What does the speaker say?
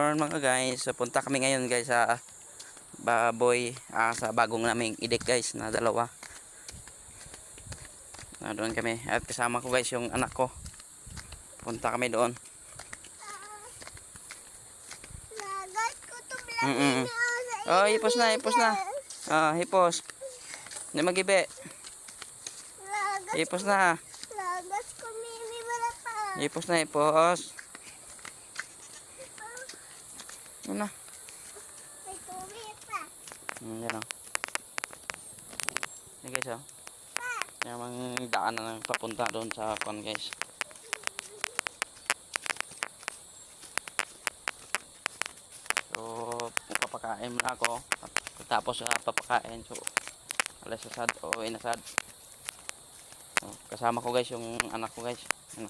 Mga guys, so punta kami ngayon guys sa baboy, sa bagong naming idik guys na dalawa. Doon kami at kasama ko guys yung anak ko. Punta kami doon. Oh, hipos na. Hipos. Hindi magibe. Hipos na. Hipos na, hipos. Ano? Yan o. Yan guys o. Yung daan na papunta doon sa kon guys. So papakain muna ako. Tapos papakain. So alas asad o inasad. So, kasama ko guys yung anak ko guys. Ano?